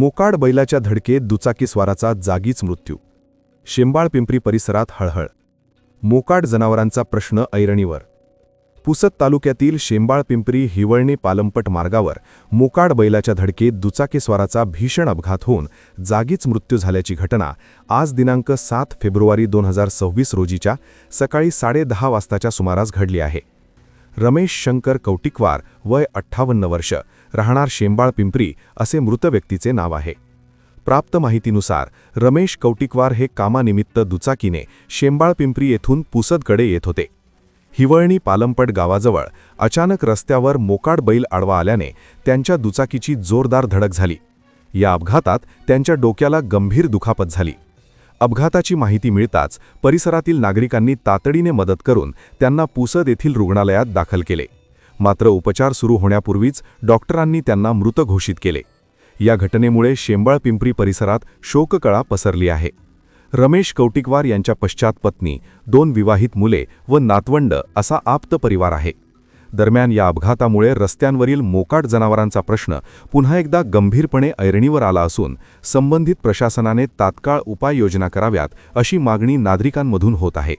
मोकाड बैलाच्या धडकेत दुचाकीस्वाराचा जागीच मृत्यू. शेंबाळपिंपरी परिसरात हळहळ. मोकाड जनावरांचा प्रश्न ऐरणीवर. पुसद तालुक्यातील शेंबाळपिंपरी हिवळणी पालमपट मार्गावर मोकाड बैलाच्या धडकेत दुचाकीस्वाराचा भीषण अपघात होऊन जागीच मृत्यू झाल्याची घटना आज दिनांक 7 फेब्रुवारी 2026 रोजीच्या सकाळी 10:30 वाजताच्या सुमारास घडली आहे. रमेश शंकर कौटिकवार, वय 58 वर्ष, राहणार शेंबाळपिंपरी असे मृत व्यक्तीचे नाव आहे. प्राप्त माहितीनुसार रमेश कौटिकवार हे कामानिमित्त दुचाकीने शेंबाळपिंपरी येथून पुसदकडे येत होते. हिवळणी पालमपट गावाजवळ अचानक रस्त्यावर मोकाड बैल आडवा आल्याने त्यांच्या दुचाकीची जोरदार धडक झाली. या अपघातात त्यांच्या डोक्याला गंभीर दुखापत झाली. अपघाताची माहिती मिळताच परिसरातील नागरिकांनी तातडीने मदत करून त्यांना पुसद येथील रुग्णालयात दाखल केले. मात्र उपचार सुरू होण्यापूर्वीच डॉक्टरांनी त्यांना मृत घोषित केले. या घटनेमुळे शेंबाळपिंपरी परिसरात शोककळा पसरली आहे. रमेश कौटिकवार यांच्या पश्चात पत्नी, 2 विवाहित मुले व नातवंड असा आप्त परिवार आहे. दरम्यान या अपघातामुळे रस्त्यांवरील मोकाट जनावरांचा प्रश्न पुन्हा एकदा गंभीरपणे ऐरणीवर आला असून संबंधित प्रशासनाने तात्काळ उपाययोजना कराव्यात अशी मागणी नागरिकांमधून होत आहे.